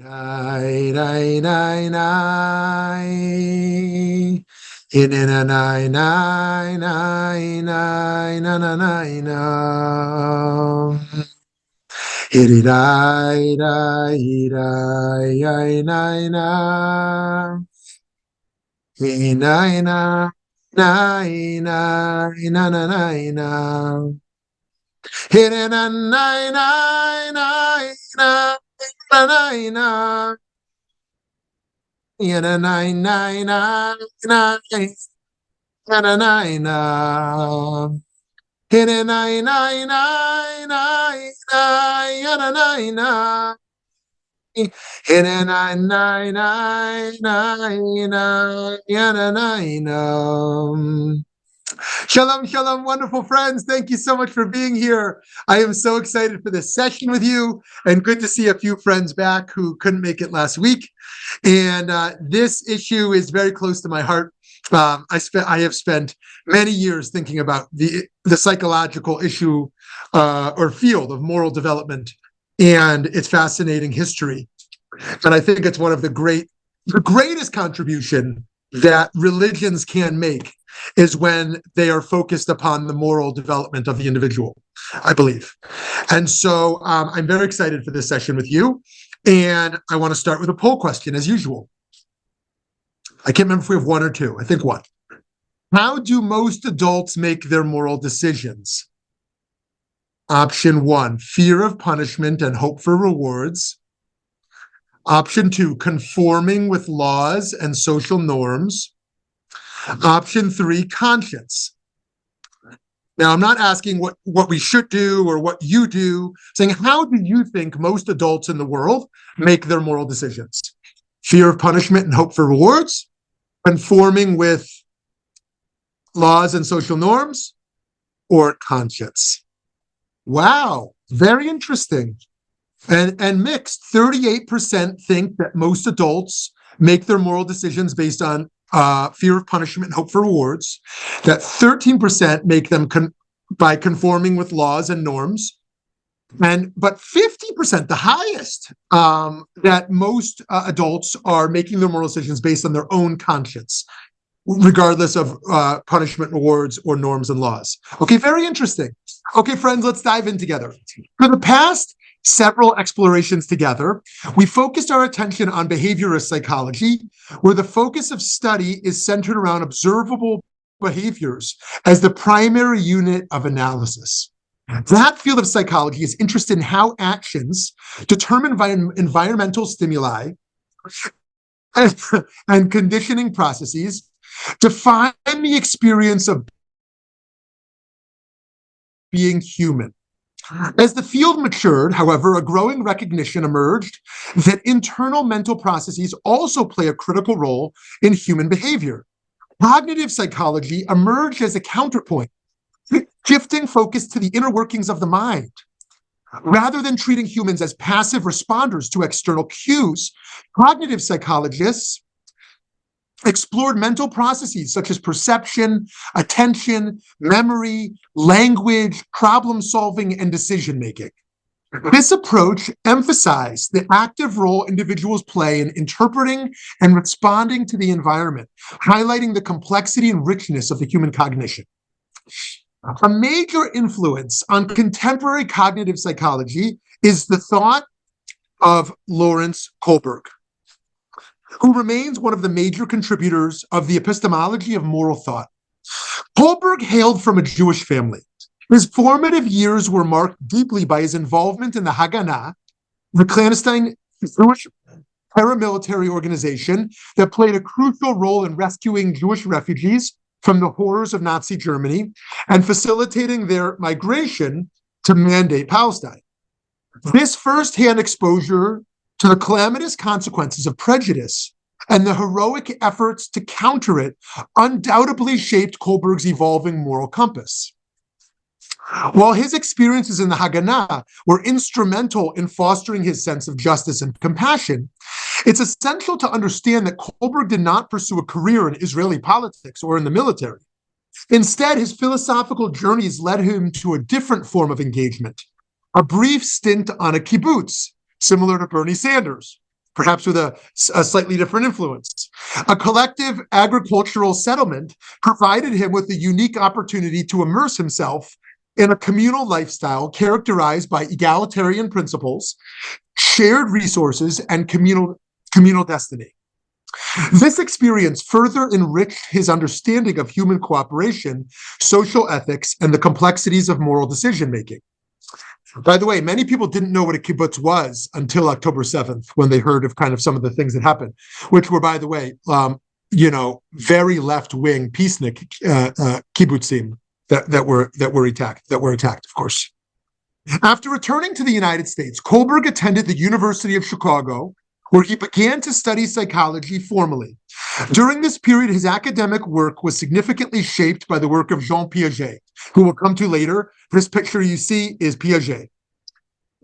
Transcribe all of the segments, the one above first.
Nai, nai, nai, nai. In a nai, nai, nai, nai, na, na, nai, na. Hiri, nai, nai, nai, nai, nai, na. Hi, nai, na, nai, nai, na, na, nai, na. Hiri, na, nai, nai, nai, nai, na, nai, na. Yana nine nine nine nine yana nine hit nine nine nine nine yana nine hit nine nine nine nine yana nine. Shalom, shalom, wonderful friends. Thank you so much for being here. I am so excited for this session with you, and good to see a few friends back who couldn't make it last week. And this issue is very close to my heart. I have spent many years thinking about the psychological issue or field of moral development and its fascinating history. And I think it's one of the greatest contribution that religions can make is when they are focused upon the moral development of the individual, I believe. And so I'm very excited for this session with you. And I want to start with a poll question, as usual. I can't remember if we have one or two. I think one. How do most adults make their moral decisions? Option one, fear of punishment and hope for rewards. Option two, conforming with laws and social norms. Option three, conscience. Now, I'm not asking what we should do or what you do, saying how do you think most adults in the world make their moral decisions? Fear of punishment and hope for rewards, conforming with laws and social norms, or conscience? Wow, very interesting. And mixed. 38% think that most adults make their moral decisions based on fear of punishment and hope for rewards, that 13% make them by conforming with laws and norms, but 50%, the highest, that most adults are making their moral decisions based on their own conscience, regardless of punishment, rewards, or norms and laws. Okay, very interesting. Okay, friends, let's dive in together. For the past several explorations together, we focused our attention on behaviorist psychology, where the focus of study is centered around observable behaviors as the primary unit of analysis. That field of psychology is interested in how actions determine environmental stimuli and conditioning processes define the experience of being human. As the field matured, however, a growing recognition emerged that internal mental processes also play a critical role in human behavior. Cognitive psychology emerged as a counterpoint, shifting focus to the inner workings of the mind. Rather than treating humans as passive responders to external cues, cognitive psychologists explored mental processes such as perception, attention, memory, language, problem-solving, and decision-making. This approach emphasized the active role individuals play in interpreting and responding to the environment, highlighting the complexity and richness of the human cognition. A major influence on contemporary cognitive psychology is the thought of Lawrence Kohlberg, who remains one of the major contributors of the epistemology of moral thought. Kohlberg hailed from a Jewish family. His formative years were marked deeply by his involvement in the Haganah, the clandestine Jewish paramilitary organization that played a crucial role in rescuing Jewish refugees from the horrors of Nazi Germany and facilitating their migration to Mandate Palestine. This firsthand exposure to the calamitous consequences of prejudice and the heroic efforts to counter it undoubtedly shaped Kohlberg's evolving moral compass. While his experiences in the Haganah were instrumental in fostering his sense of justice and compassion, it's essential to understand that Kohlberg did not pursue a career in Israeli politics or in the military. Instead, his philosophical journeys led him to a different form of engagement, a brief stint on a kibbutz, similar to Bernie Sanders, perhaps with a slightly different influence. A collective agricultural settlement provided him with a unique opportunity to immerse himself in a communal lifestyle characterized by egalitarian principles, shared resources, and communal destiny. This experience further enriched his understanding of human cooperation, social ethics, and the complexities of moral decision-making. By the way, many people didn't know what a kibbutz was until October 7th, when they heard of kind of some of the things that happened, which were, by the way, very left-wing peacenik kibbutzim that were attacked, of course. After returning to the United States, Kohlberg attended the University of Chicago, where he began to study psychology formally. During this period, his academic work was significantly shaped by the work of Jean Piaget, who we'll come to later. This picture you see is Piaget.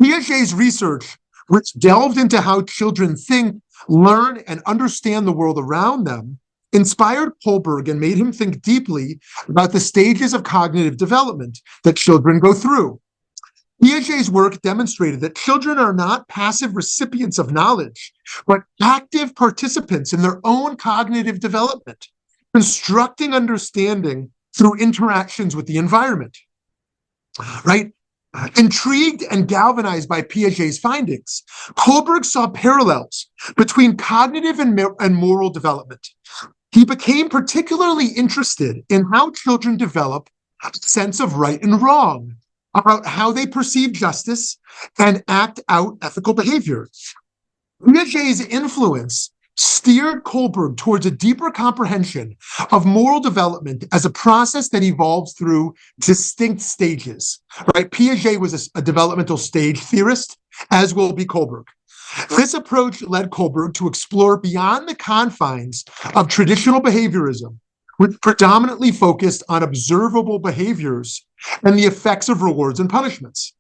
Piaget's research, which delved into how children think, learn, and understand the world around them, inspired Kohlberg and made him think deeply about the stages of cognitive development that children go through. Piaget's work demonstrated that children are not passive recipients of knowledge, but active participants in their own cognitive development, constructing understanding through interactions with the environment. Right? Intrigued and galvanized by Piaget's findings, Kohlberg saw parallels between cognitive and moral development. He became particularly interested in how children develop a sense of right and wrong, about how they perceive justice and act out ethical behavior. Piaget's influence steered Kohlberg towards a deeper comprehension of moral development as a process that evolves through distinct stages. Right? Piaget was a developmental stage theorist, as will be Kohlberg. This approach led Kohlberg to explore beyond the confines of traditional behaviorism, which predominantly focused on observable behaviors and the effects of rewards and punishments.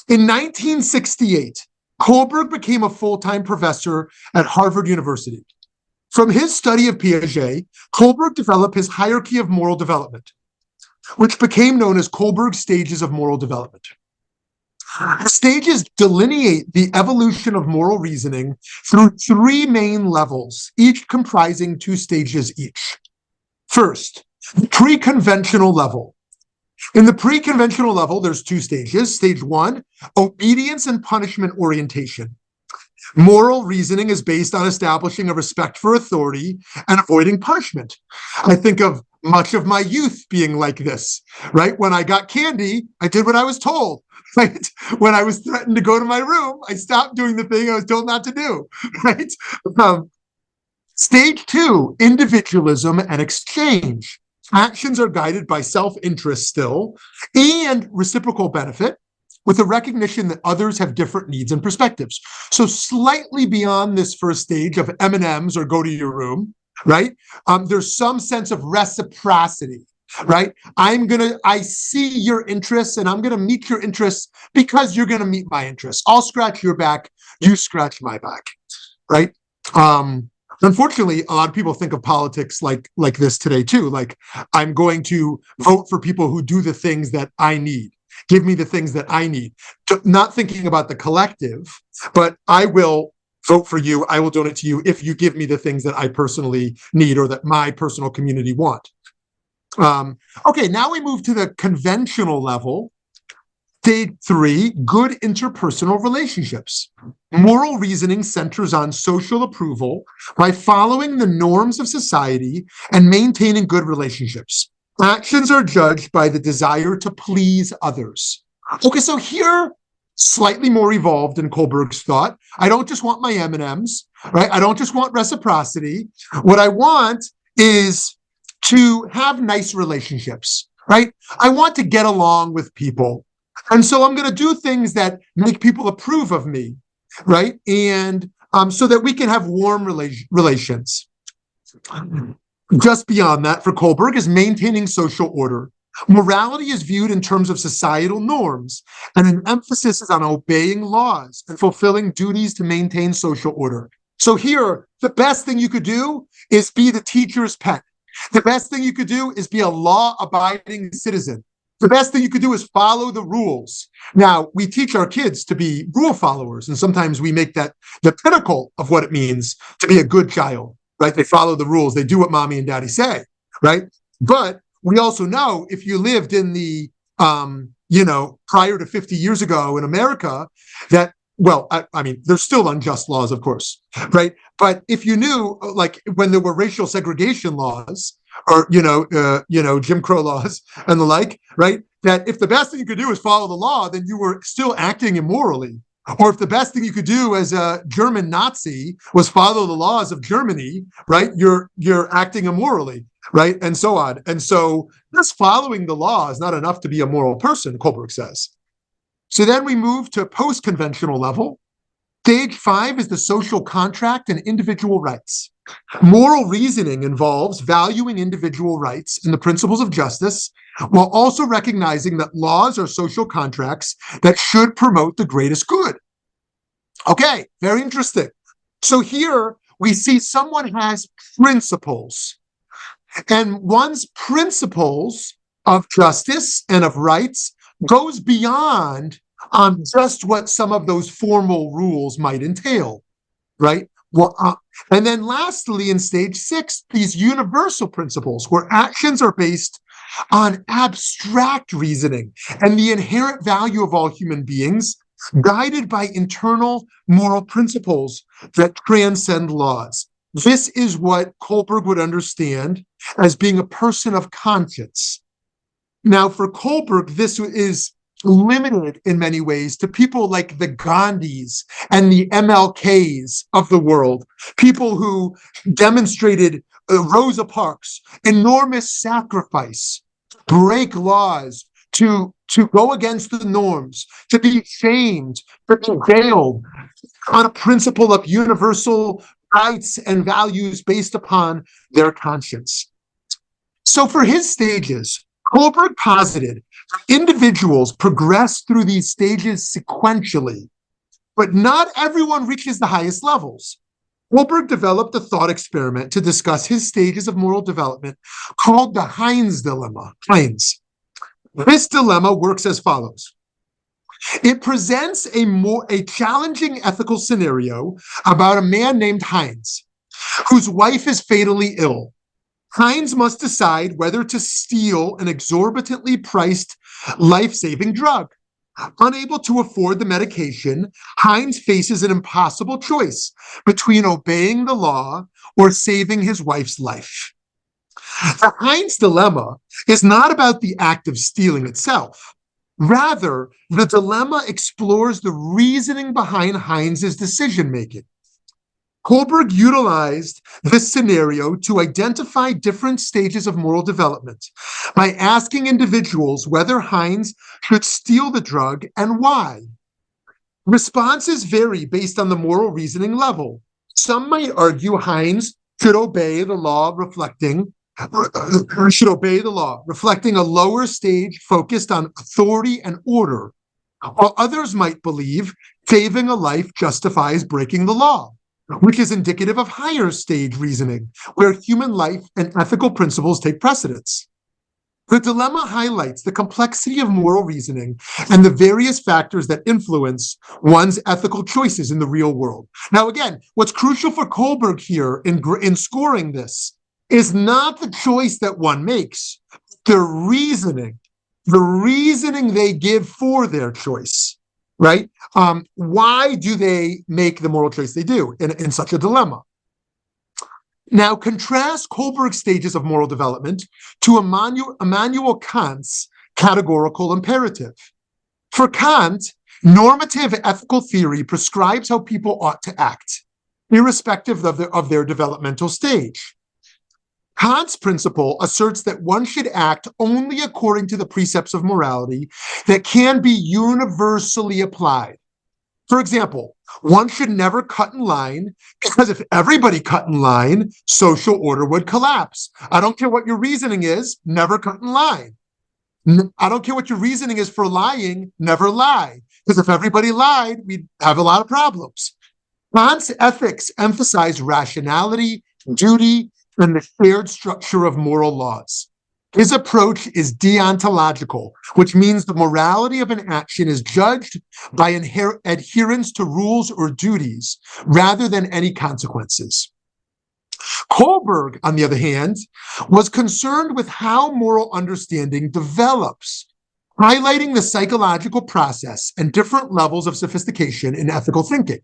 In 1968, Kohlberg became a full-time professor at Harvard University. From his study of Piaget, Kohlberg developed his hierarchy of moral development, which became known as Kohlberg's stages of moral development. The stages delineate the evolution of moral reasoning through three main levels, each comprising 2 stages each. First, the pre-conventional level. In the pre-conventional level, there's 2 stages. Stage 1, obedience and punishment orientation. Moral reasoning is based on establishing a respect for authority and avoiding punishment. I think of much of my youth being like this, right? When I got candy, I did what I was told, right? When I was threatened to go to my room, I stopped doing the thing I was told not to do, right? Stage 2, individualism and exchange. Actions are guided by self-interest still and reciprocal benefit, with a recognition that others have different needs and perspectives. So slightly beyond this first stage of M&Ms or go to your room, right? There's some sense of reciprocity, right? I see your interests and I'm gonna meet your interests because you're gonna meet my interests. I'll scratch your back, you scratch my back, right? Unfortunately, a lot of people think of politics like this today too. Like, I'm going to vote for people who do the things that I need. Give me the things that I need. Not thinking about the collective, but I will vote for you. I will donate to you if you give me the things that I personally need or that my personal community want. Okay, now we move to the conventional level. Stage 3, good interpersonal relationships. Moral reasoning centers on social approval by following the norms of society and maintaining good relationships. Actions are judged by the desire to please others. Okay, so here, slightly more evolved in Kohlberg's thought. I don't just want my M&Ms, right? I don't just want reciprocity. What I want is to have nice relationships, right? I want to get along with people. And so I'm going to do things that make people approve of me, right? And so that we can have warm relations. Just beyond that, for Kohlberg, is maintaining social order. Morality is viewed in terms of societal norms, and an emphasis is on obeying laws and fulfilling duties to maintain social order. So here, the best thing you could do is be the teacher's pet. The best thing you could do is be a law-abiding citizen. The best thing you could do is follow the rules. Now, we teach our kids to be rule followers, and sometimes we make that the pinnacle of what it means to be a good child, right? They follow the rules. They do what mommy and daddy say, right? But we also know if you lived in the, prior to 50 years ago in America, that, well, I mean, there's still unjust laws, of course, right? But if you knew, like when there were racial segregation laws, or Jim Crow laws and the like, right? That if the best thing you could do is follow the law, then you were still acting immorally. Or if the best thing you could do as a German Nazi was follow the laws of Germany, right? You're acting immorally, right? And so on. And so just following the law is not enough to be a moral person, Kohlberg says. So then we move to post-conventional level. Stage 5 is the social contract and individual rights. Moral reasoning involves valuing individual rights and the principles of justice, while also recognizing that laws are social contracts that should promote the greatest good. Okay, very interesting. So here we see someone has principles, and one's principles of justice and of rights goes beyond just what some of those formal rules might entail, right? Well, and then lastly, in stage 6, these universal principles where actions are based on abstract reasoning and the inherent value of all human beings, guided by internal moral principles that transcend laws. This is what Kohlberg would understand as being a person of conscience. Now, for Kohlberg, this is limited in many ways to people like the Gandhis and the MLKs of the world, people who demonstrated Rosa Parks' enormous sacrifice, break laws, to go against the norms, to be shamed, to be jailed on a principle of universal rights and values based upon their conscience. So for his stages, Kohlberg posited individuals progress through these stages sequentially, but not everyone reaches the highest levels. Kohlberg developed a thought experiment to discuss his stages of moral development called the Heinz dilemma. Heinz. This dilemma works as follows. It presents a challenging ethical scenario about a man named Heinz, whose wife is fatally ill. Heinz must decide whether to steal an exorbitantly priced life-saving drug. Unable to afford the medication, Heinz faces an impossible choice between obeying the law or saving his wife's life. The Heinz dilemma is not about the act of stealing itself. Rather, the dilemma explores the reasoning behind Heinz's decision-making. Kohlberg utilized this scenario to identify different stages of moral development by asking individuals whether Heinz should steal the drug and why. Responses vary based on the moral reasoning level. Some might argue Heinz should obey the law, reflecting a lower stage focused on authority and order, while others might believe saving a life justifies breaking the law, which is indicative of higher stage reasoning, where human life and ethical principles take precedence. The dilemma highlights the complexity of moral reasoning and the various factors that influence one's ethical choices in the real world. Now, again, what's crucial for Kohlberg here in scoring this is not the choice that one makes, the reasoning they give for their choice. Right? Why do they make the moral choice they do in such a dilemma? Now, contrast Kohlberg's stages of moral development to Immanuel Kant's categorical imperative. For Kant, normative ethical theory prescribes how people ought to act, irrespective of their developmental stage. Kant's principle asserts that one should act only according to the precepts of morality that can be universally applied. For example, one should never cut in line, because if everybody cut in line, social order would collapse. I don't care what your reasoning is, never cut in line. I don't care what your reasoning is for lying, never lie. Because if everybody lied, we'd have a lot of problems. Kant's ethics emphasize rationality, duty, and the shared structure of moral laws. His approach is deontological, which means the morality of an action is judged by adherence to rules or duties rather than any consequences. Kohlberg, on the other hand, was concerned with how moral understanding develops, highlighting the psychological process and different levels of sophistication in ethical thinking.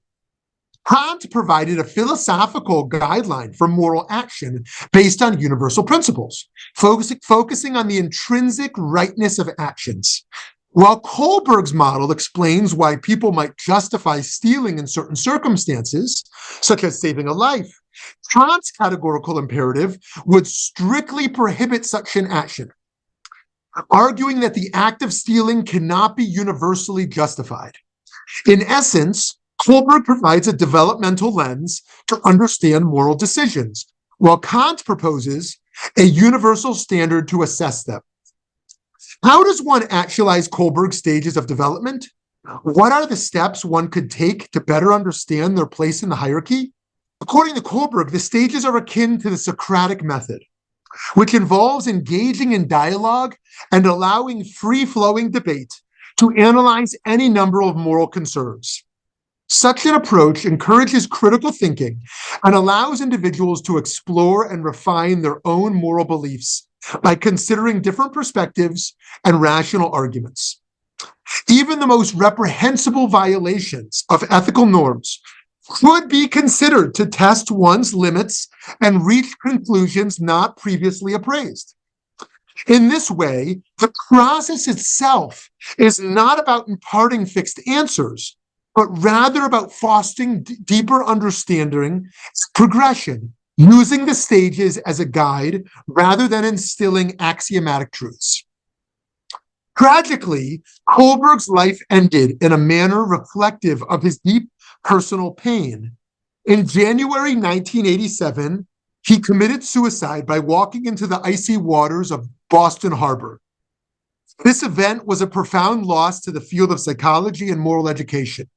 Kant provided a philosophical guideline for moral action based on universal principles, focusing on the intrinsic rightness of actions. While Kohlberg's model explains why people might justify stealing in certain circumstances, such as saving a life, Kant's categorical imperative would strictly prohibit such an action, arguing that the act of stealing cannot be universally justified. In essence, Kohlberg provides a developmental lens to understand moral decisions, while Kant proposes a universal standard to assess them. How does one actualize Kohlberg's stages of development? What are the steps one could take to better understand their place in the hierarchy? According to Kohlberg, the stages are akin to the Socratic method, which involves engaging in dialogue and allowing free-flowing debate to analyze any number of moral concerns. Such an approach encourages critical thinking and allows individuals to explore and refine their own moral beliefs by considering different perspectives and rational arguments. Even the most reprehensible violations of ethical norms could be considered to test one's limits and reach conclusions not previously appraised. In this way, the process itself is not about imparting fixed answers, but rather about fostering deeper understanding, progression, using the stages as a guide rather than instilling axiomatic truths. Tragically, Kohlberg's life ended in a manner reflective of his deep personal pain. In January 1987, he committed suicide by walking into the icy waters of Boston Harbor. This event was a profound loss to the field of psychology and moral education.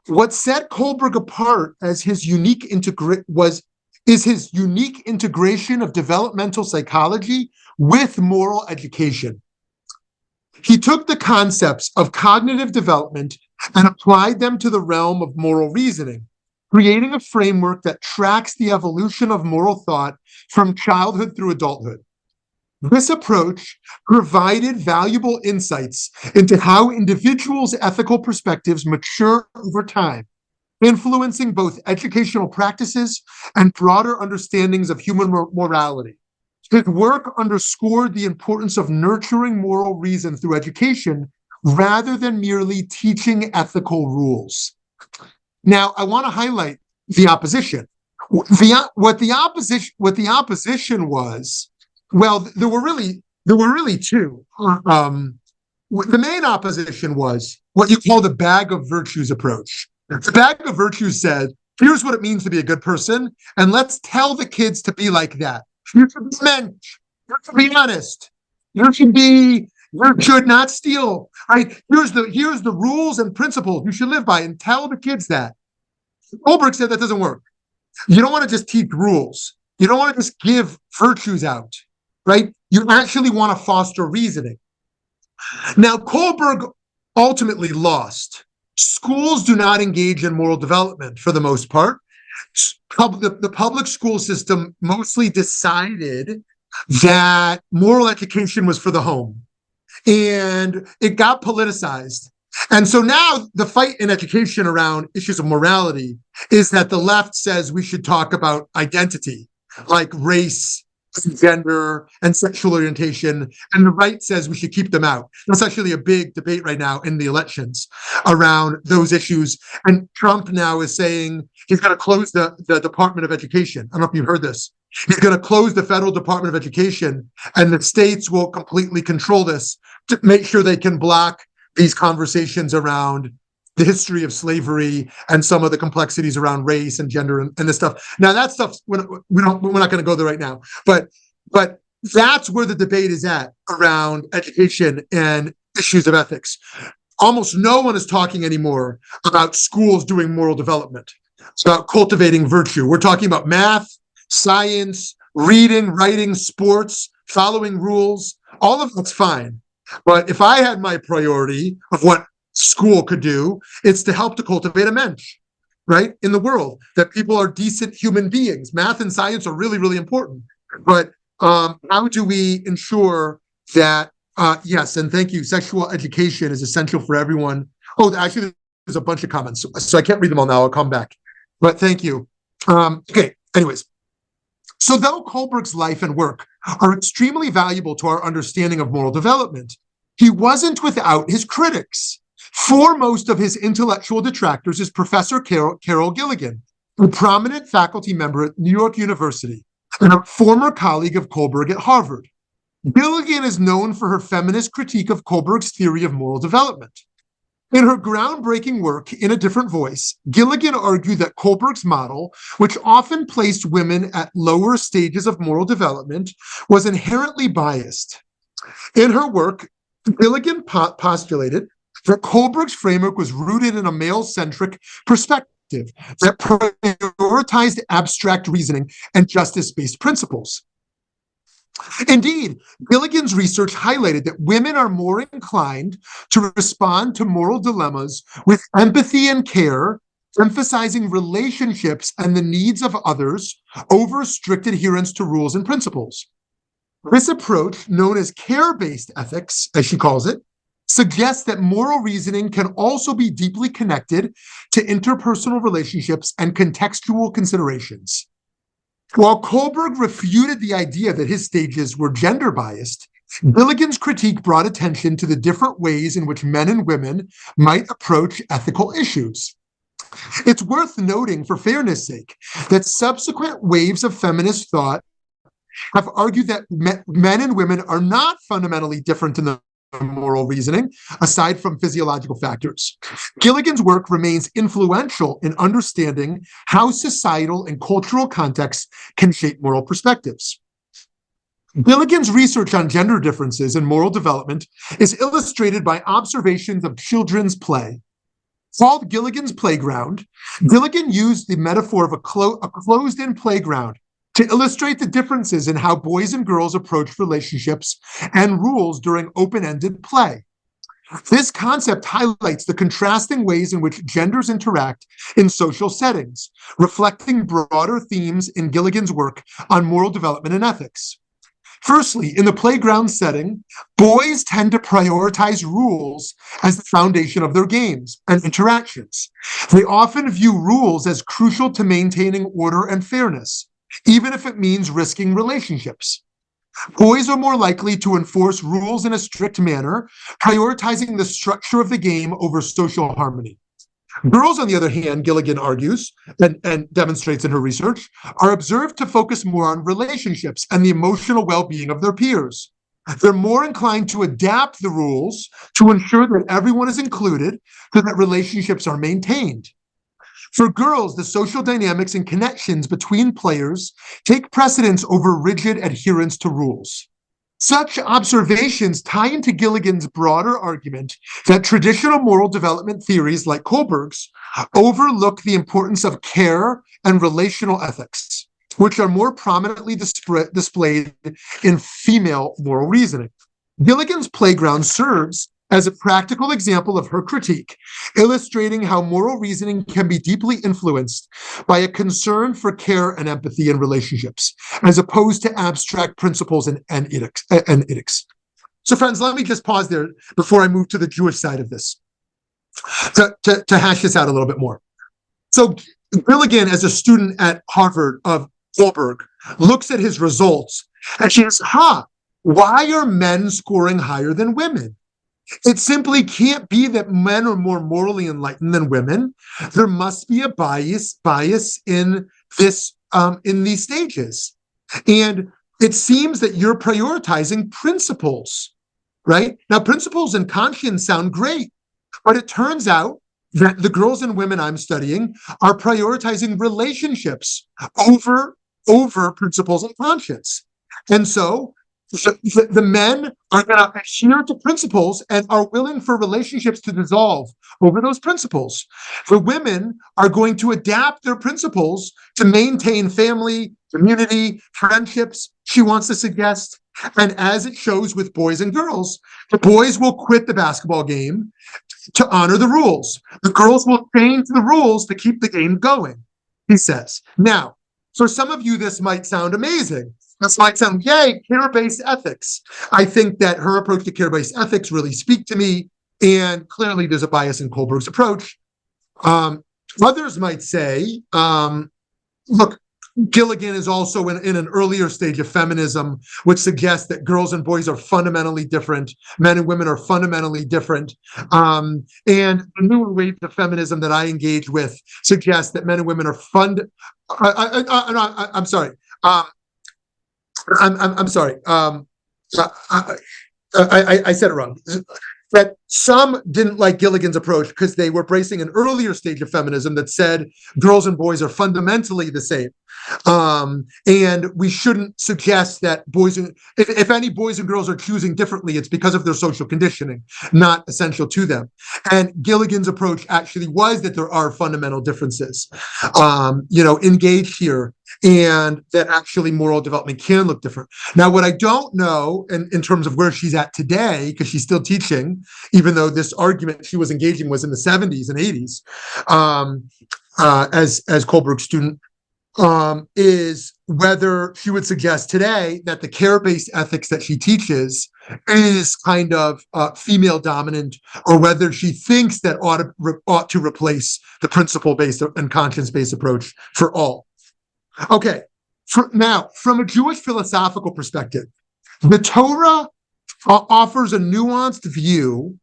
What set Kohlberg apart as his unique his unique integration of developmental psychology with moral education. He took the concepts of cognitive development and applied them to the realm of moral reasoning, creating a framework that tracks the evolution of moral thought from childhood through adulthood. This approach provided valuable insights into how individuals' ethical perspectives mature over time, influencing both educational practices and broader understandings of human morality. His work underscored the importance of nurturing moral reason through education rather than merely teaching ethical rules. Now, I want to highlight the opposition. What the opposition was. Well, there were really two. The main opposition was what you call the bag of virtues approach. The bag of virtues said, here's what it means to be a good person, and let's tell the kids to be like that. You should be mensch. You should be honest. You should not steal. Here's the rules and principles you should live by, and tell the kids that. Kohlberg said that doesn't work. You don't want to just teach rules. You don't want to just give virtues out. Right? You actually want to foster reasoning. Now, Kohlberg ultimately lost. Schools do not engage in moral development for the most part. The public school system mostly decided that moral education was for the home, and it got politicized. And so now the fight in education around issues of morality is that the left says we should talk about identity, like race, gender, and sexual orientation, and the right says we should keep them out. That's actually a big debate right now in the elections around those issues. And Trump now is saying he's going to close the Department of Education. I don't know if you've heard this. He's going to close the federal Department of Education, and the states will completely control this to make sure they can block these conversations around the history of slavery and some of the complexities around race and gender and this stuff. Now that stuff we're not going to go there right now, but that's where the debate is at around education and issues of ethics. Almost no one is talking anymore about schools doing moral development. It's about cultivating virtue. We're talking about math, science, reading, writing, sports, following rules, all of that's fine. But if I had my priority of what school could do, it's to help to cultivate a mensch, right, in the world, that people are decent human beings. Math and science are really, really important. But how do we ensure that, yes, and thank you, sexual education is essential for everyone. Oh, actually, there's a bunch of comments, so I can't read them all now. I'll come back. But thank you. Okay, anyways. So though Kohlberg's life and work are extremely valuable to our understanding of moral development, he wasn't without his critics. Foremost of his intellectual detractors is Professor Carol Gilligan, a prominent faculty member at New York University and a former colleague of Kohlberg at Harvard. Gilligan is known for her feminist critique of Kohlberg's theory of moral development. In her groundbreaking work, In a Different Voice, Gilligan argued that Kohlberg's model, which often placed women at lower stages of moral development, was inherently biased. In her work, Gilligan postulated that Kohlberg's framework was rooted in a male-centric perspective that prioritized abstract reasoning and justice-based principles. Indeed, Gilligan's research highlighted that women are more inclined to respond to moral dilemmas with empathy and care, emphasizing relationships and the needs of others over strict adherence to rules and principles. This approach, known as care-based ethics, as she calls it, suggests that moral reasoning can also be deeply connected to interpersonal relationships and contextual considerations. While Kohlberg refuted the idea that his stages were gender biased, Gilligan's critique brought attention to the different ways in which men and women might approach ethical issues. It's worth noting, for fairness' sake, that subsequent waves of feminist thought have argued that men and women are not fundamentally different in the moral reasoning, aside from physiological factors. Gilligan's work remains influential in understanding how societal and cultural contexts can shape moral perspectives. Gilligan's research on gender differences in moral development is illustrated by observations of children's play. Called Gilligan's Playground, Gilligan used the metaphor of a closed-in playground to illustrate the differences in how boys and girls approach relationships and rules during open-ended play. This concept highlights the contrasting ways in which genders interact in social settings, reflecting broader themes in Gilligan's work on moral development and ethics. Firstly, in the playground setting, boys tend to prioritize rules as the foundation of their games and interactions. They often view rules as crucial to maintaining order and fairness, even if it means risking relationships. Boys are more likely to enforce rules in a strict manner, prioritizing the structure of the game over social harmony. Girls, on the other hand, Gilligan argues, and demonstrates in her research, are observed to focus more on relationships and the emotional well-being of their peers. They're more inclined to adapt the rules to ensure that everyone is included so that relationships are maintained. For girls, the social dynamics and connections between players take precedence over rigid adherence to rules. Such observations tie into Gilligan's broader argument that traditional moral development theories like Kohlberg's overlook the importance of care and relational ethics, which are more prominently displayed in female moral reasoning. Gilligan's Playground serves as a practical example of her critique, illustrating how moral reasoning can be deeply influenced by a concern for care and empathy in relationships, as opposed to abstract principles and edicts. So friends, let me just pause there before I move to the Jewish side of this, to hash this out a little bit more. So Gilligan, as a student at Harvard of Kohlberg, looks at his results and she says, why are men scoring higher than women? It simply can't be that men are more morally enlightened than women. There must be a bias in this, in these stages. And it seems that you're prioritizing principles, right? Now, principles and conscience sound great, but it turns out that the girls and women I'm studying are prioritizing relationships over principles and conscience. And so the men are going to adhere to principles and are willing for relationships to dissolve over those principles. The women are going to adapt their principles to maintain family, community, friendships, she wants to suggest, And as it shows with boys and girls, the boys will quit the basketball game to honor the rules. The girls will change the rules to keep the game going, he says. Now, for some of you, this might sound amazing. This might sound, yay, care-based ethics. I think that her approach to care-based ethics really speak to me, and clearly there's a bias in Kohlberg's approach. Others might say, look, Gilligan is also in an earlier stage of feminism, which suggests that girls and boys are fundamentally different, men and women are fundamentally different. And the newer waves of feminism that I engage with suggest that men and women are I'm sorry. I'm sorry. I said it wrong. That some didn't like Gilligan's approach because they were bracing an earlier stage of feminism that said girls and boys are fundamentally the same. And we shouldn't suggest that if any boys and girls are choosing differently, it's because of their social conditioning, not essential to them. And Gilligan's approach actually was that there are fundamental differences, engaged here, and that actually moral development can look different. Now, what I don't know in terms of where she's at today, because she's still teaching, even though this argument she was engaging was in the 70s and 80s, as Kohlberg's student, is whether she would suggest today that the care-based ethics that she teaches is kind of female dominant, or whether she thinks that ought to replace the principle-based and conscience-based approach for all. Okay, now, from a Jewish philosophical perspective, the Torah offers a nuanced view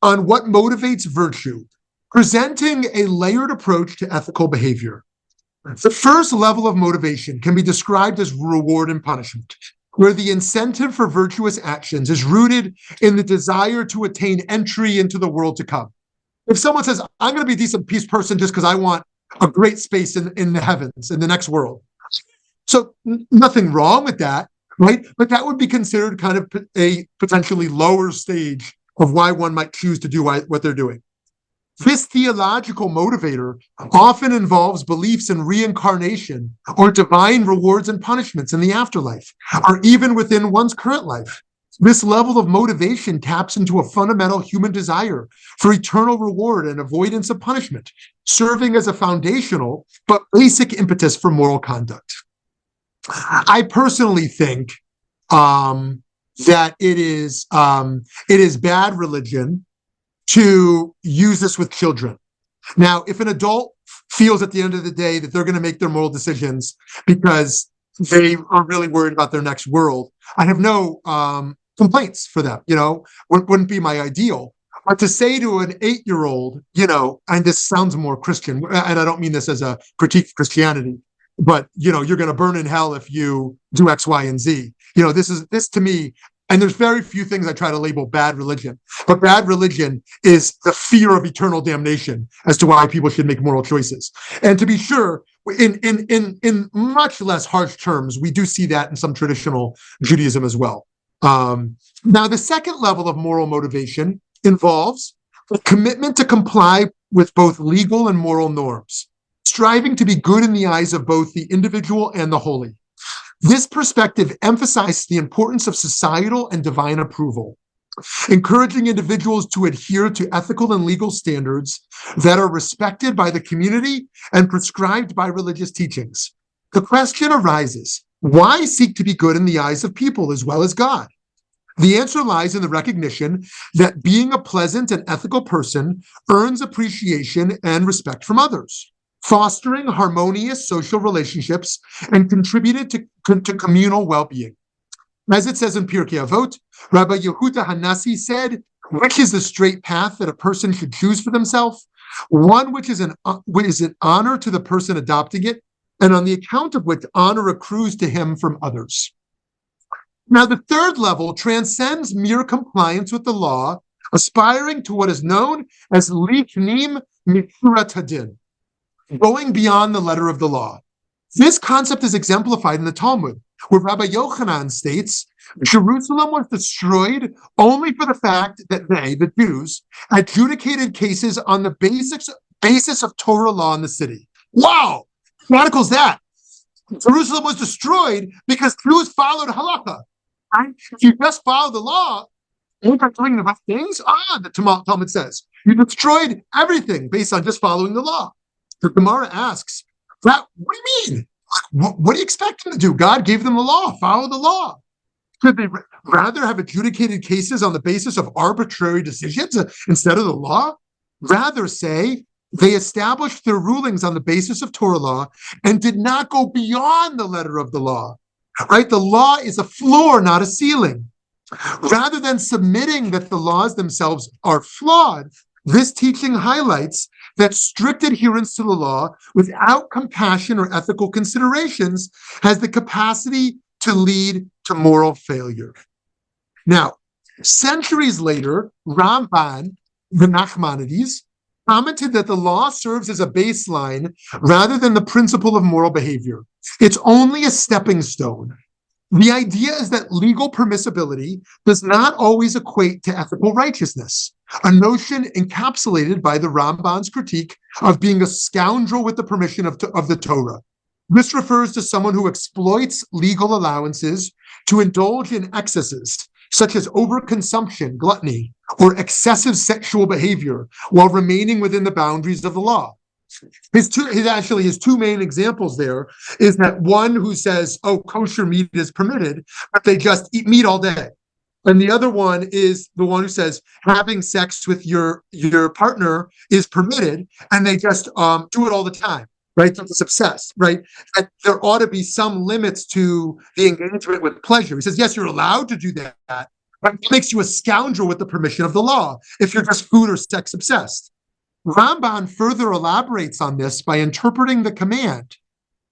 on what motivates virtue, presenting a layered approach to ethical behavior. The first level of motivation can be described as reward and punishment, where the incentive for virtuous actions is rooted in the desire to attain entry into the world to come. If someone says, I'm going to be a decent peace person just because I want a great space in the heavens, in the next world. So nothing wrong with that, right? But that would be considered kind of a potentially lower stage of why one might choose to do what they're doing. This theological motivator often involves beliefs in reincarnation or divine rewards and punishments in the afterlife, or even within one's current life. This level of motivation taps into a fundamental human desire for eternal reward and avoidance of punishment, serving as a foundational but basic impetus for moral conduct. I personally think that it is bad religion to use this with children. Now, if an adult feels at the end of the day that they're going to make their moral decisions because they are really worried about their next world, I have no complaints for them, wouldn't be my ideal. But to say to an 8-year-old, and this sounds more Christian, and I don't mean this as a critique of Christianity, but, you're going to burn in hell if you do X, Y, and Z. This to me, and there's very few things I try to label bad religion, but bad religion is the fear of eternal damnation as to why people should make moral choices. And to be sure, in much less harsh terms, we do see that in some traditional Judaism as well. Now, the second level of moral motivation involves a commitment to comply with both legal and moral norms, striving to be good in the eyes of both the individual and the holy. This perspective emphasizes the importance of societal and divine approval, encouraging individuals to adhere to ethical and legal standards that are respected by the community and prescribed by religious teachings. The question arises, why seek to be good in the eyes of people as well as God? The answer lies in the recognition that being a pleasant and ethical person earns appreciation and respect from others, fostering harmonious social relationships and contributed to communal well-being. As it says in Pirkei Avot, Rabbi Yehuda Hanassi said, which is the straight path that a person should choose for themselves? One which is an honor to the person adopting it, and on the account of which honor accrues to him from others. Now, the third level transcends mere compliance with the law, aspiring to what is known as lichnim mishurat hadin, going beyond the letter of the law. This concept is exemplified in the Talmud, where Rabbi Yochanan states, Jerusalem was destroyed only for the fact that they, the Jews, adjudicated cases on the basis of Torah law in the city. Wow! What radical's that? Jerusalem was destroyed because Jews followed halakha. Right? If you just follow the law, you start doing the right things. The Talmud says you destroyed everything based on just following the law. The Gemara asks, what do you mean? What do you expect them to do? God gave them the law. Follow the law. Could they rather have adjudicated cases on the basis of arbitrary decisions instead of the law? Rather say they established their rulings on the basis of Torah law and did not go beyond the letter of the law. Right? The law is a floor, not a ceiling. Rather than submitting that the laws themselves are flawed, this teaching highlights that strict adherence to the law without compassion or ethical considerations has the capacity to lead to moral failure. Now, centuries later, Ramban, the Nachmanides, commented that the law serves as a baseline rather than the principle of moral behavior. It's only a stepping stone. The idea is that legal permissibility does not always equate to ethical righteousness, a notion encapsulated by the Ramban's critique of being a scoundrel with the permission of the Torah. This refers to someone who exploits legal allowances to indulge in excesses, such as overconsumption, gluttony, or excessive sexual behavior, while remaining within the boundaries of the law. His two main examples there is that one who says, kosher meat is permitted, but they just eat meat all day. And the other one is the one who says having sex with your partner is permitted, and they just do it all the time, right? It's obsessed, right? And there ought to be some limits to the engagement with pleasure. He says, yes, you're allowed to do that, but it makes you a scoundrel with the permission of the law if you're just food or sex obsessed. Ramban further elaborates on this by interpreting the command,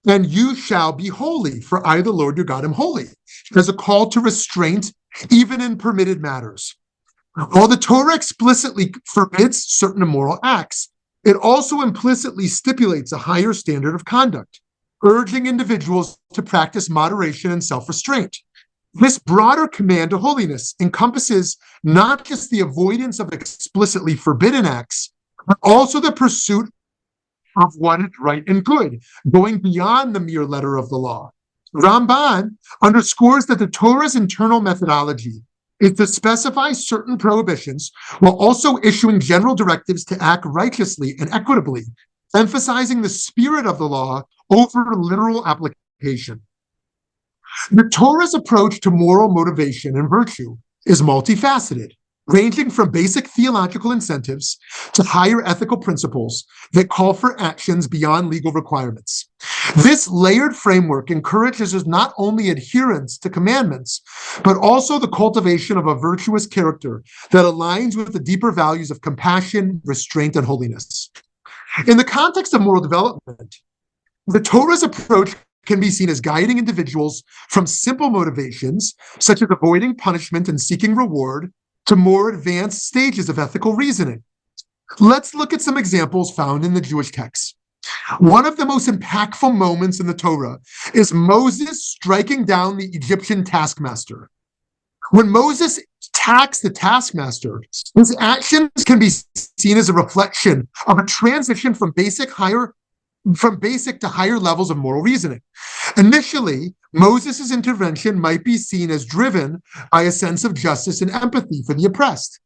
and you shall be holy, for I, the Lord your God, am holy, as a call to restraint, even in permitted matters. While the Torah explicitly forbids certain immoral acts, it also implicitly stipulates a higher standard of conduct, urging individuals to practice moderation and self-restraint. This broader command to holiness encompasses not just the avoidance of explicitly forbidden acts, but also the pursuit of what is right and good, going beyond the mere letter of the law. Ramban underscores that the Torah's internal methodology is to specify certain prohibitions while also issuing general directives to act righteously and equitably, emphasizing the spirit of the law over literal application. The Torah's approach to moral motivation and virtue is multifaceted, ranging from basic theological incentives to higher ethical principles that call for actions beyond legal requirements. This layered framework encourages us not only adherence to commandments, but also the cultivation of a virtuous character that aligns with the deeper values of compassion, restraint, and holiness. In the context of moral development, the Torah's approach can be seen as guiding individuals from simple motivations, such as avoiding punishment and seeking reward, to more advanced stages of ethical reasoning. Let's look at some examples found in the Jewish texts. One of the most impactful moments in the Torah is Moses striking down the Egyptian taskmaster. When Moses attacks the taskmaster, his actions can be seen as a reflection of a transition from basic to higher levels of moral reasoning. Initially, Moses' intervention might be seen as driven by a sense of justice and empathy for the oppressed,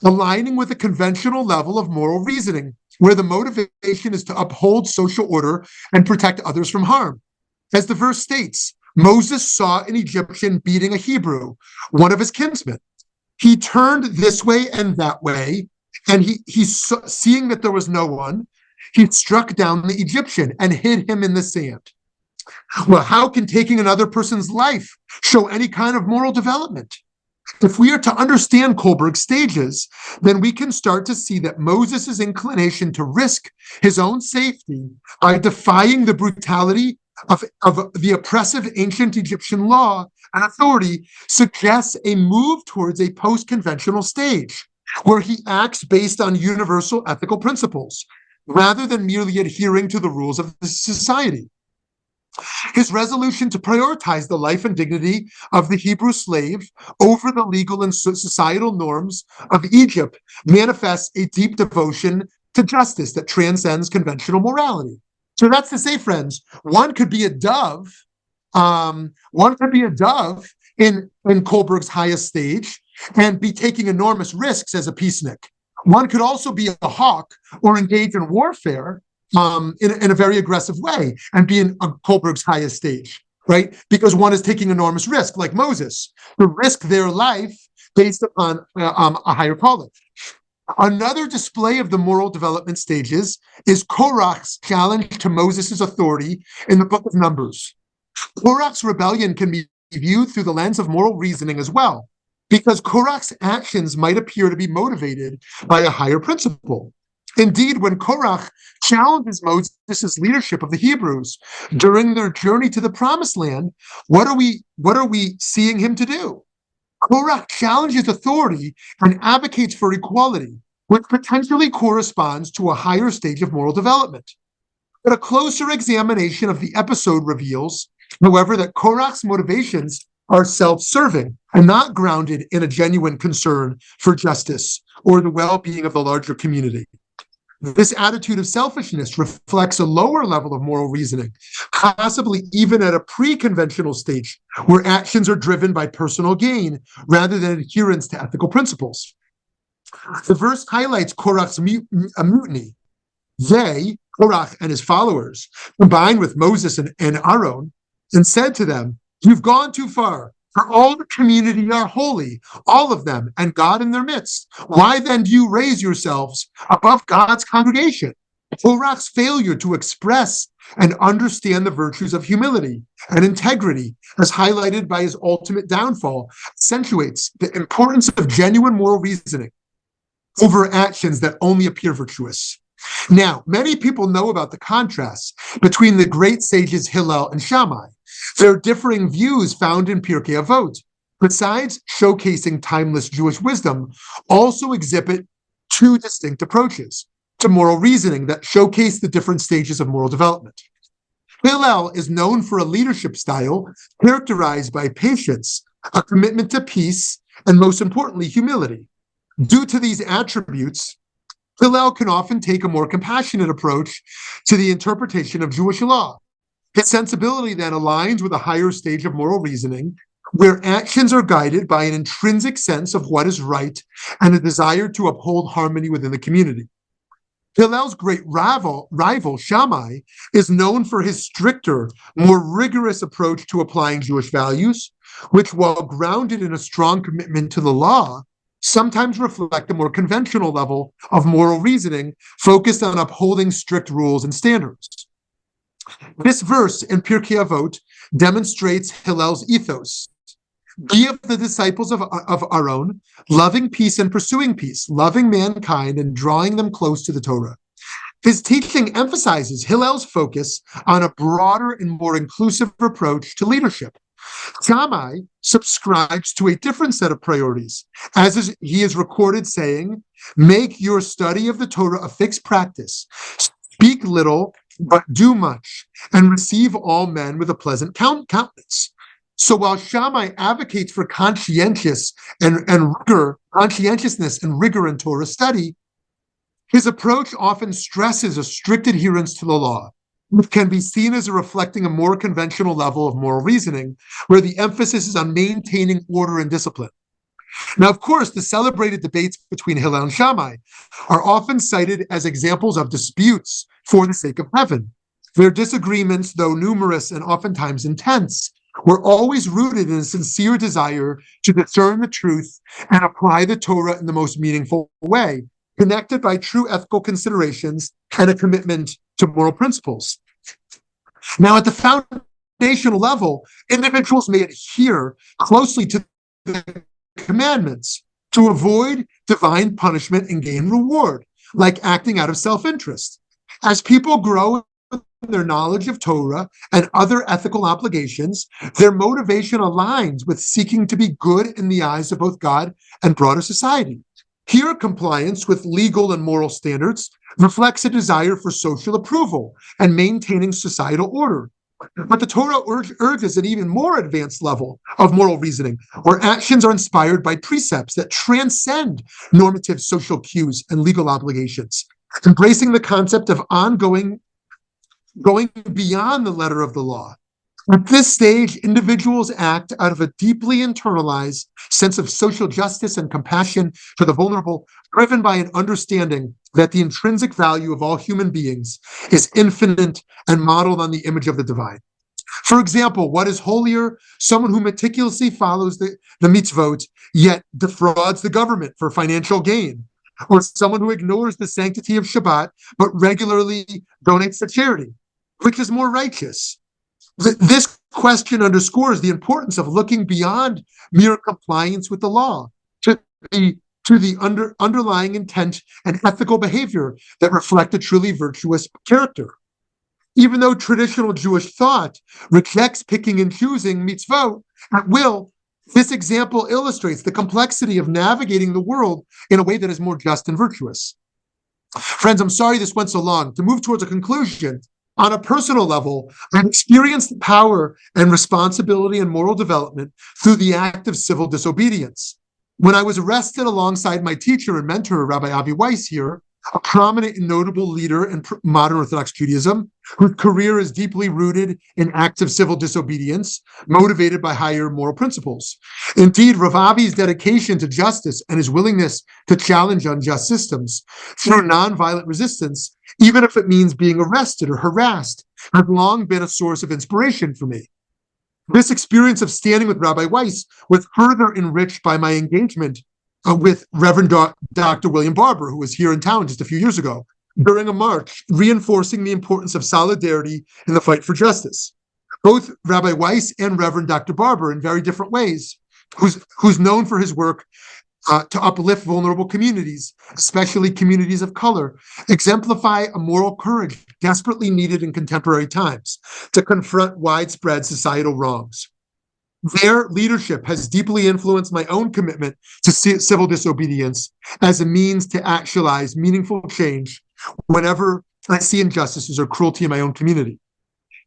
aligning with a conventional level of moral reasoning, where the motivation is to uphold social order and protect others from harm. As the verse states, Moses saw an Egyptian beating a Hebrew, one of his kinsmen. He turned this way and that way, and seeing that there was no one, he struck down the Egyptian and hid him in the sand. Well, how can taking another person's life show any kind of moral development? If we are to understand Kohlberg's stages, then we can start to see that Moses' inclination to risk his own safety by defying the brutality of the oppressive ancient Egyptian law and authority suggests a move towards a post-conventional stage, where he acts based on universal ethical principles, rather than merely adhering to the rules of the society. His resolution to prioritize the life and dignity of the Hebrew slave over the legal and societal norms of Egypt manifests a deep devotion to justice that transcends conventional morality. So that's to say, friends, one could be a dove in Kohlberg's highest stage and be taking enormous risks as a peacenik. One could also be a hawk or engage in warfare in a very aggressive way and be in Kohlberg's highest stage, right? Because one is taking enormous risk, like Moses, to risk their life based upon a higher calling. Another display of the moral development stages is Korach's challenge to Moses' authority in the book of Numbers. Korach's rebellion can be viewed through the lens of moral reasoning as well, because Korach's actions might appear to be motivated by a higher principle. Indeed, when Korach challenges Moses' leadership of the Hebrews during their journey to the Promised Land, what are we seeing him to do? Korach challenges authority and advocates for equality, which potentially corresponds to a higher stage of moral development. But a closer examination of the episode reveals, however, that Korach's motivations are self-serving and not grounded in a genuine concern for justice or the well-being of the larger community. This attitude of selfishness reflects a lower level of moral reasoning, possibly even at a pre-conventional stage, where actions are driven by personal gain rather than adherence to ethical principles. The verse highlights Korach's mutiny. They, Korach and his followers, combined with Moses and Aaron, and said to them, "You've gone too far. For all the community are holy, all of them, and God in their midst. Why then do you raise yourselves above God's congregation?" Korach's failure to express and understand the virtues of humility and integrity, as highlighted by his ultimate downfall, accentuates the importance of genuine moral reasoning over actions that only appear virtuous. Now, many people know about the contrast between the great sages Hillel and Shammai. Their differing views found in Pirkei Avot, besides showcasing timeless Jewish wisdom, also exhibit two distinct approaches to moral reasoning that showcase the different stages of moral development. Hillel is known for a leadership style characterized by patience, a commitment to peace, and most importantly, humility. Due to these attributes, Hillel can often take a more compassionate approach to the interpretation of Jewish law. His sensibility then aligns with a higher stage of moral reasoning, where actions are guided by an intrinsic sense of what is right and a desire to uphold harmony within the community. Hillel's great rival, Shammai, is known for his stricter, more rigorous approach to applying Jewish values, which, while grounded in a strong commitment to the law, sometimes reflect a more conventional level of moral reasoning focused on upholding strict rules and standards. This verse in Pirkei Avot demonstrates Hillel's ethos. Be of the disciples of Aaron, loving peace and pursuing peace, loving mankind and drawing them close to the Torah. His teaching emphasizes Hillel's focus on a broader and more inclusive approach to leadership. Shammai subscribes to a different set of priorities, he is recorded saying, "Make your study of the Torah a fixed practice. Speak little, but do much, and receive all men with a pleasant countenance." So while Shammai advocates for conscientiousness and rigor in Torah study, his approach often stresses a strict adherence to the law, which can be seen as reflecting a more conventional level of moral reasoning, where the emphasis is on maintaining order and discipline. Now, of course, the celebrated debates between Hillel and Shammai are often cited as examples of disputes for the sake of heaven. Their disagreements, though numerous and oftentimes intense, were always rooted in a sincere desire to discern the truth and apply the Torah in the most meaningful way, connected by true ethical considerations and a commitment to moral principles. Now, at the foundational level, individuals may adhere closely to the commandments to avoid divine punishment and gain reward, like acting out of self-interest. As people grow in their knowledge of Torah and other ethical obligations, their motivation aligns with seeking to be good in the eyes of both God and broader society. Here, compliance with legal and moral standards reflects a desire for social approval and maintaining societal order. But the Torah urges an even more advanced level of moral reasoning, where actions are inspired by precepts that transcend normative social cues and legal obligations, embracing the concept of going beyond the letter of the law. At this stage, individuals act out of a deeply internalized sense of social justice and compassion for the vulnerable, driven by an understanding that the intrinsic value of all human beings is infinite and modeled on the image of the divine. For example, what is holier? Someone who meticulously follows the mitzvot, yet defrauds the government for financial gain, or someone who ignores the sanctity of Shabbat, but regularly donates to charity. Which is more righteous? This question underscores the importance of looking beyond mere compliance with the law to the underlying intent and ethical behavior that reflect a truly virtuous character. Even though traditional Jewish thought rejects picking and choosing mitzvot at will, this example illustrates the complexity of navigating the world in a way that is more just and virtuous. Friends, I'm sorry this went so long. To move towards a conclusion, on a personal level, I've experienced the power and responsibility and moral development through the act of civil disobedience. When I was arrested alongside my teacher and mentor, Rabbi Avi Weiss here, a prominent and notable leader in modern Orthodox Judaism, whose career is deeply rooted in acts of civil disobedience, motivated by higher moral principles. Indeed, Rav Avi's dedication to justice and his willingness to challenge unjust systems through nonviolent resistance, even if it means being arrested or harassed, has long been a source of inspiration for me. This experience of standing with Rabbi Weiss was further enriched by my engagement with Reverend Dr. William Barber, who was here in town just a few years ago, during a march, reinforcing the importance of solidarity in the fight for justice. Both Rabbi Weiss and Reverend Dr. Barber, in very different ways, who's known for his work to uplift vulnerable communities, especially communities of color, exemplify a moral courage desperately needed in contemporary times to confront widespread societal wrongs. Their leadership has deeply influenced my own commitment to civil disobedience as a means to actualize meaningful change whenever I see injustices or cruelty in my own community.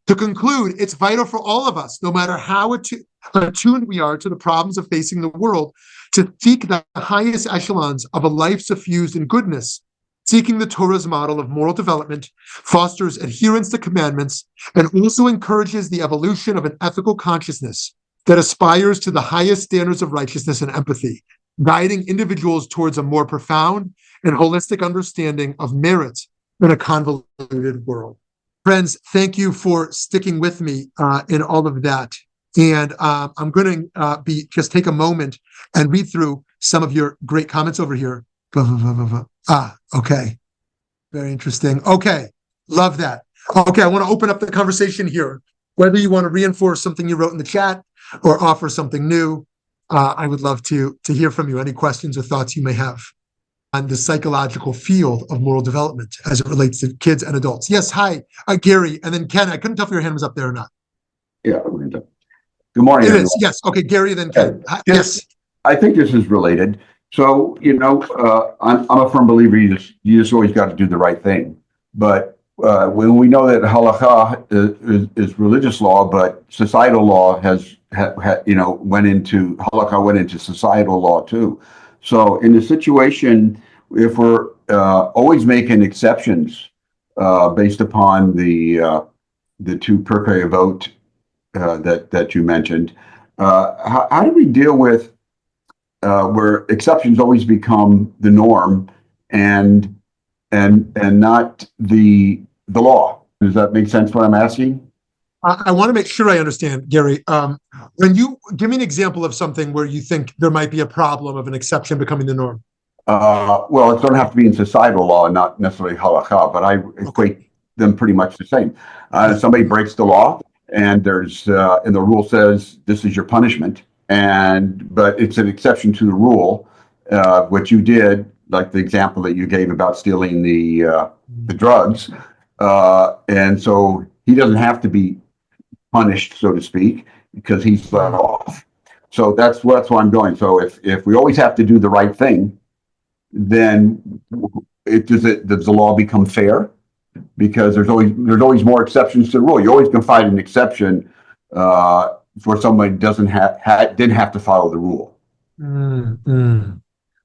To conclude, it's vital for all of us, no matter how attuned we are to the problems of facing the world, to seek the highest echelons of a life suffused in goodness. Seeking the Torah's model of moral development fosters adherence to commandments and also encourages the evolution of an ethical consciousness that aspires to the highest standards of righteousness and empathy, guiding individuals towards a more profound and holistic understanding of merit in a convoluted world. Friends, thank you for sticking with me in all of that. And I'm going to just take a moment and read through some of your great comments over here. Okay. Very interesting. Okay. Love that. Okay, I want to open up the conversation here. Whether you want to reinforce something you wrote in the chat or offer something new, I would love to hear from you. Any questions or thoughts you may have on the psychological field of moral development as it relates to kids and adults. Yes, hi, Gary, and then Ken. I couldn't tell if your hand was up there or not. Yeah, good morning. It everyone. is, yes. Okay, Gary, then Ken. Hi, yes. I think this is related. So, I'm a firm believer you just always got to do the right thing. But when we know that halakha is religious law, but societal law went into societal law too. So in the situation, if we're always making exceptions based upon the two Pirkei Avot that you mentioned, how do we deal with where exceptions always become the norm and not the law? Does that make sense what I'm asking? I want to make sure I understand, Gary. When you give me an example of something where you think there might be a problem of an exception becoming the norm. Well, it doesn't have to be in societal law and not necessarily halakha, but I equate them pretty much the same. Somebody breaks the law and and the rule says this is your punishment, but it's an exception to the rule, what you did, like the example that you gave about stealing the drugs, and so he doesn't have to be punished, so to speak, because he's let off. So that's what I'm going. So if we always have to do the right thing, then does the law become fair? Because there's always more exceptions to the rule. You always can find an exception for someone who didn't have to follow the rule.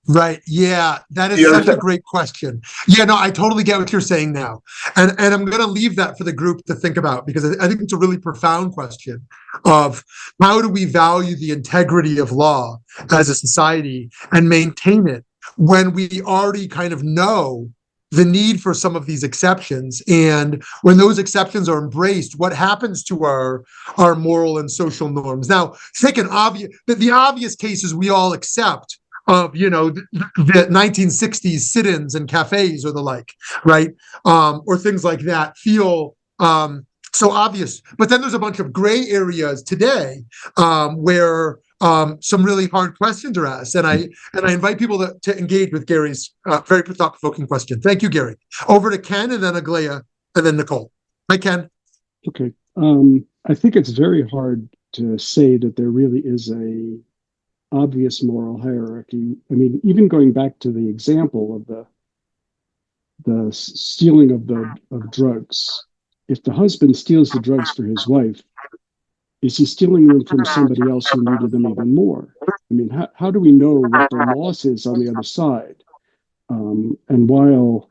Right. Yeah, that is You such a understand? great question. Yeah, no, I totally get what you're saying now. And I'm going to leave that for the group to think about, because I think it's a really profound question of how do we value the integrity of law as a society and maintain it when we already kind of know the need for some of these exceptions, and when those exceptions are embraced, what happens to our moral and social norms. Now, take an obvious the obvious cases we all accept of, the 1960s sit-ins and cafes or the like, right? Or things like that feel so obvious. But then there's a bunch of gray areas today, where some really hard questions are asked. And I invite people to engage with Gary's very thought-provoking question. Thank you, Gary. Over to Ken, and then Aglaya, and then Nicole. Hi, Ken. Okay. I think it's very hard to say that there really is a obvious moral hierarchy. I mean, even going back to the example of the stealing of drugs. If the husband steals the drugs for his wife, is he stealing them from somebody else who needed them even more? I mean, how do we know what the loss is on the other side? And while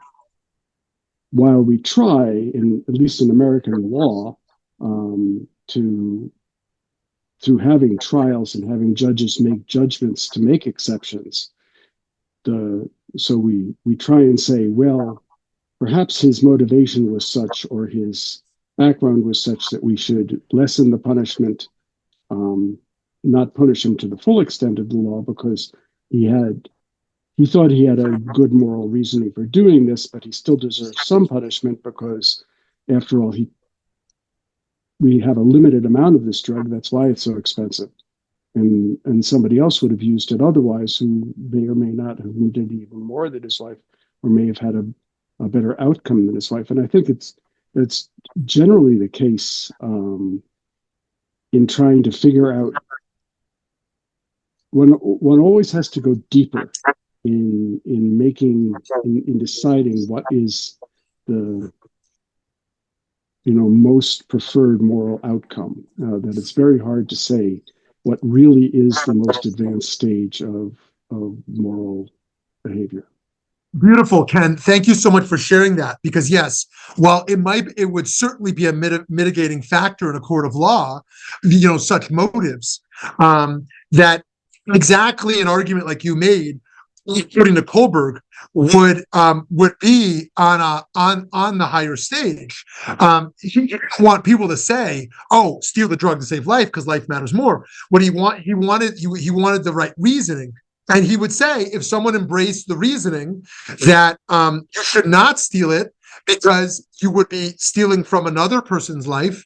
we try, at least in American law, to through having trials and having judges make judgments to make exceptions, so we try and say, well, perhaps his motivation was such, or his background was such, that we should lessen the punishment, not punish him to the full extent of the law, because he thought he had a good moral reasoning for doing this, but he still deserves some punishment because, after all, we have a limited amount of this drug. That's why it's so expensive. And somebody else would have used it otherwise, who may or may not have needed even more than his wife, or may have had a better outcome than his wife. And I think it's generally the case, in trying to figure out, one always has to go deeper in deciding what is the most preferred moral outcome. That it's very hard to say what really is the most advanced stage of moral behavior. Beautiful, Ken. Thank you so much for sharing that. Because yes, while it would certainly be a mitigating factor in a court of law, such motives, that exactly an argument like you made, according to Kohlberg, would be on the higher stage. He didn't want people to say, "Oh, steal the drug to save life because life matters more." What he wanted the right reasoning. And he would say, if someone embraced the reasoning that you should not steal it because you would be stealing from another person's life,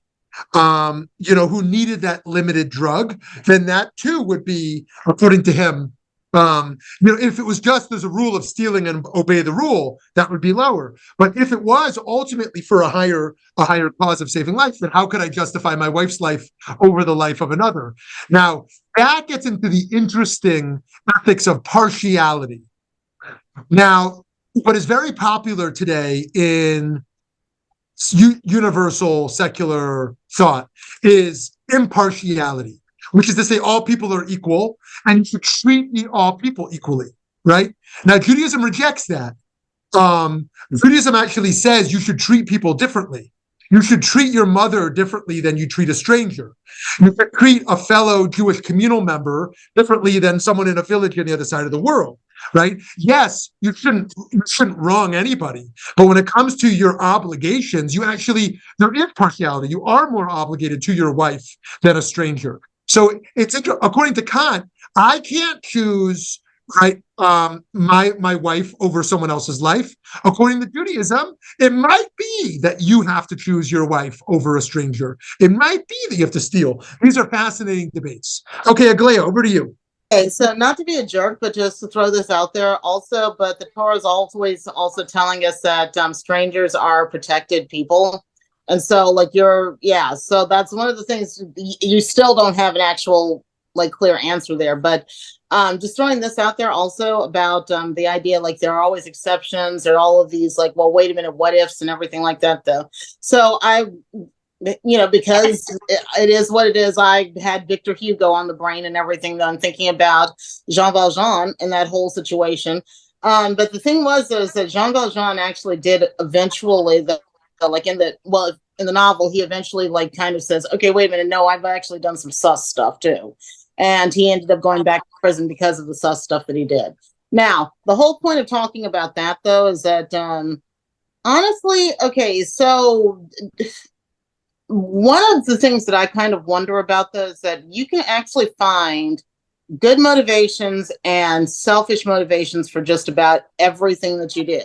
who needed that limited drug, then that too would be, according to him, if it was just there's a rule of stealing and obey the rule, that would be lower. But if it was ultimately for a higher cause of saving life, then how could I justify my wife's life over the life of another? Now, that gets into the interesting ethics of partiality. Now, what is very popular today in universal secular thought is impartiality, which is to say all people are equal and you should treat all people equally, right? Now, Judaism rejects that. Judaism actually says you should treat people differently. You should treat your mother differently than you treat a stranger. You should treat a fellow Jewish communal member differently than someone in a village on the other side of the world, right? Yes, you shouldn't wrong anybody. But when it comes to your obligations, there is partiality. You are more obligated to your wife than a stranger. So according to Kant, I can't choose, right, my wife over someone else's life. According to Judaism, it might be that you have to choose your wife over a stranger. It might be that you have to steal. These are fascinating debates. Okay, Aglaya, over to you. Okay, so not to be a jerk, but just to throw this out there also, but the Torah is always also telling us that strangers are protected people. And so so that's one of the things. You still don't have an actual clear answer there, but just throwing this out there also about the idea there are always exceptions. There are all of these well, wait a minute, what ifs and everything like that though. So because it is what it is. I had Victor Hugo on the brain and everything that I'm thinking about Jean Valjean in that whole situation. But the thing was is that Jean Valjean actually did eventually in the novel, he eventually like kind of says, okay, wait a minute, no, I've actually done some sus stuff too. And he ended up going back to prison because of the sus stuff that he did. Now, the whole point of talking about that though is that honestly, okay, so one of the things that I kind of wonder about though is that you can actually find good motivations and selfish motivations for just about everything that you do.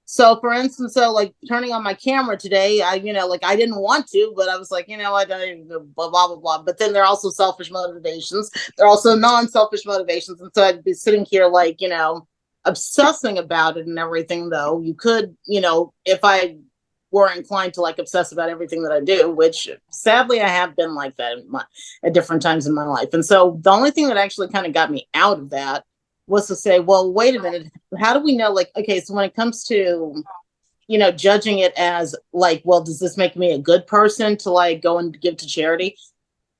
So for instance, so like turning on my camera today, I didn't want to, but I was like, I don't blah, blah, blah, blah. But then there are also selfish motivations. There are also non-selfish motivations. And so I'd be sitting here like, obsessing about it and everything though. You could, if I were inclined to like obsess about everything that I do, which sadly I have been like that at different times in my life. And so the only thing that actually kind of got me out of that was to say, well, wait a minute, how do we know, like, okay, so when it comes to, judging it as like, well, does this make me a good person to like go and give to charity?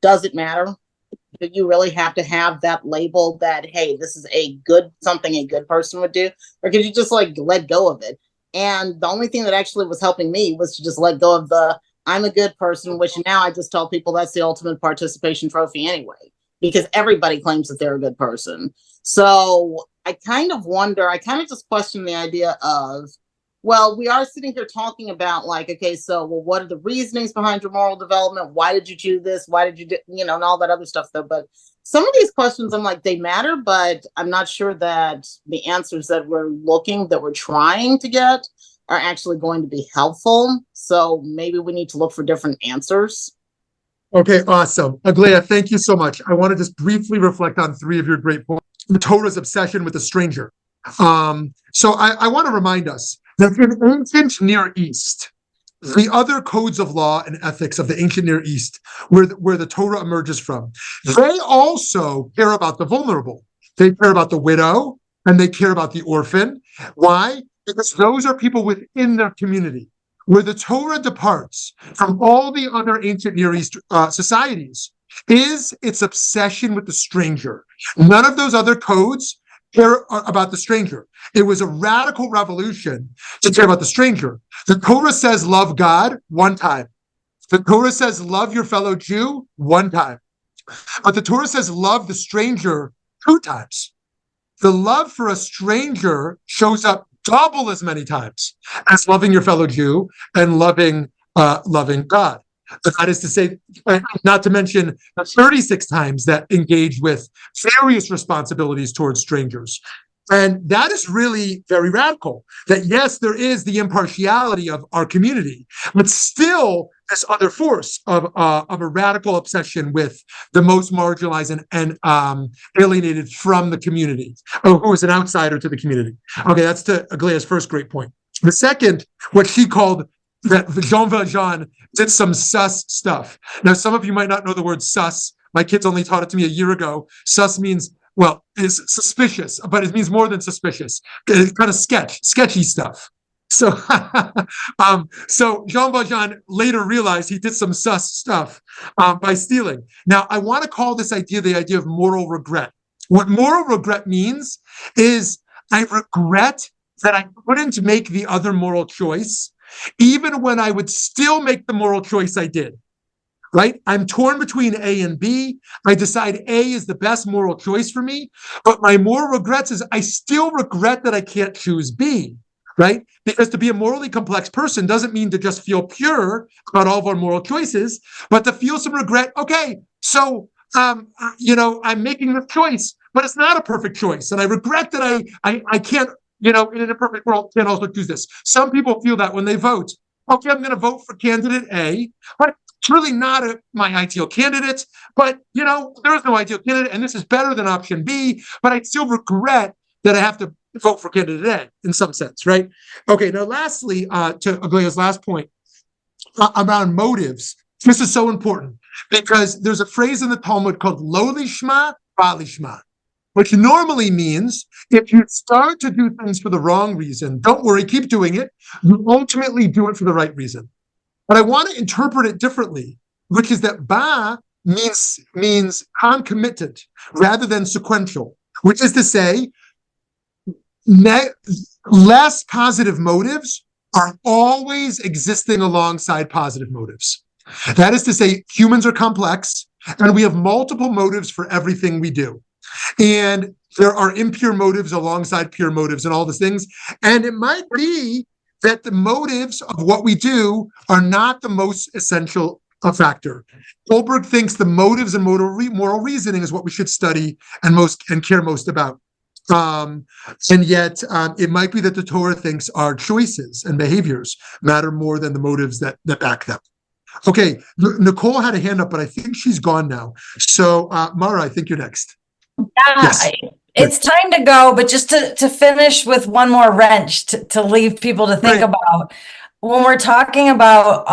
Does it matter? Do you really have to have that label that, hey, this is something a good person would do? Or could you just like let go of it? And the only thing that actually was helping me was to just let go of I'm a good person, which now I just tell people that's the ultimate participation trophy anyway, because everybody claims that they're a good person. So I kind of just question the idea of, well, we are sitting here talking about like, okay, so, well, what are the reasonings behind your moral development? Why did you choose this? Why did you do, and all that other stuff though. But some of these questions, I'm like, they matter, but I'm not sure that the answers that we're trying to get are actually going to be helpful. So maybe we need to look for different answers. Okay, awesome. Aglaia, thank you so much. I want to just briefly reflect on three of your great points. The Torah's obsession with the stranger. So I want to remind us that in ancient Near East, the other codes of law and ethics of the ancient Near East, where the Torah emerges from, they also care about the vulnerable. They care about the widow and they care about the orphan. Why? Because those are people within their community. Where the Torah departs from all the other ancient Near East societies is its obsession with the stranger. None of those other codes care about the stranger. It was a radical revolution to care about the stranger. The Torah says love God one time. The Torah says love your fellow Jew one time. But the Torah says love the stranger two times. The love for a stranger shows up double as many times as loving your fellow Jew and loving God. That is to say, not to mention the 36 times that engage with various responsibilities towards strangers. And that is really very radical. That yes, there is the impartiality of our community, but still this other force of a radical obsession with the most marginalized and alienated from the community, who is an outsider to the community. Okay, that's to Aglaia's first great point. The second, what she called that Jean Valjean did some sus stuff. Now, some of you might not know the word sus. My kids only taught it to me a year ago. Sus means, well, is suspicious, but it means more than suspicious. It's kind of sketchy stuff. So, so Jean Valjean later realized he did some sus stuff by stealing. Now, I want to call this idea the idea of moral regret. What moral regret means is I regret that I couldn't make the other moral choice, even when I would still make the moral choice I did. Right? I'm torn between A and B. I decide A is the best moral choice for me, but my moral regrets is I still regret that I can't choose B, right? Because to be a morally complex person doesn't mean to just feel pure about all of our moral choices, but to feel some regret. Okay, so, I'm making this choice, but it's not a perfect choice. And I regret that I can't, in a perfect world, can't also choose this. Some people feel that when they vote. Okay, I'm going to vote for candidate A, but it's really not my ideal candidate, but, there is no ideal candidate, and this is better than option B, but I still regret that I have to vote for candidate A in some sense, right? Okay, now lastly, to Aglaia's last point, around motives, this is so important, because there's a phrase in the Talmud called lo lishma, ba lishma, which normally means if you start to do things for the wrong reason, don't worry, keep doing it. You ultimately do it for the right reason. But I want to interpret it differently, which is that ba means concomitant rather than sequential, which is to say, less positive motives are always existing alongside positive motives. That is to say, humans are complex and we have multiple motives for everything we do. And there are impure motives alongside pure motives and all these things. And it might be that the motives of what we do are not the most essential factor. Kohlberg thinks the motives and moral reasoning is what we should study and care most about. And yet, it might be that the Torah thinks our choices and behaviors matter more than the motives that back them. Okay, Nicole had a hand up, but I think she's gone now. So, Mara, I think you're next. Yes. It's time to go, but just to finish with one more wrench to leave people to think about. When we're talking about,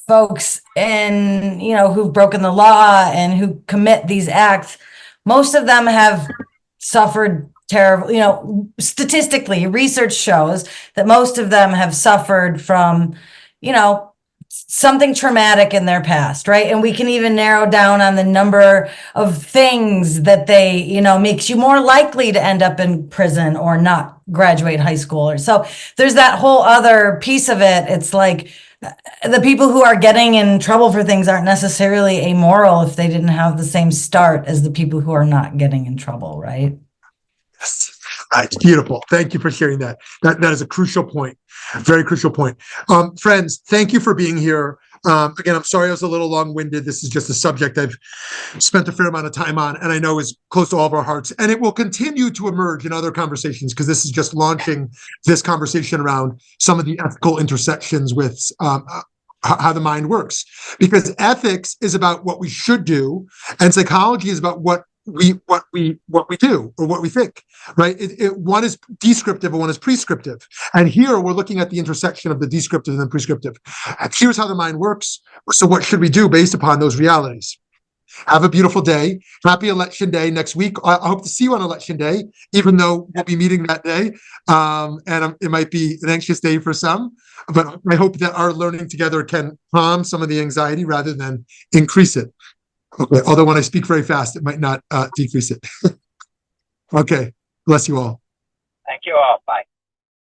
folks who've broken the law and who commit these acts, most of them have suffered terrible, statistically, research shows that most of them have suffered from, something traumatic in their past, right? And we can even narrow down on the number of things that they, makes you more likely to end up in prison or not graduate high school. Or so there's that whole other piece of it. It's like the people who are getting in trouble for things aren't necessarily amoral if they didn't have the same start as the people who are not getting in trouble, right? Yes. Right. Beautiful. Thank you for sharing that. That is a crucial point. Very crucial point. Friends, thank you for being here. Again, I'm sorry I was a little long-winded. This is just a subject I've spent a fair amount of time on and I know is close to all of our hearts. And it will continue to emerge in other conversations because this is just launching this conversation around some of the ethical intersections with how the mind works. Because ethics is about what we should do and psychology is about what we do or what we think, right? One is descriptive and one is prescriptive. And here we're looking at the intersection of the descriptive and the prescriptive. Here's how the mind works. So what should we do based upon those realities? Have a beautiful day. Happy Election Day next week. I hope to see you on Election Day, even though we'll be meeting that day. And it might be an anxious day for some, but I hope that our learning together can calm some of the anxiety rather than increase it. Okay. Although when I speak very fast, it might not decrease it. Okay. Bless you all. Thank you all. Bye.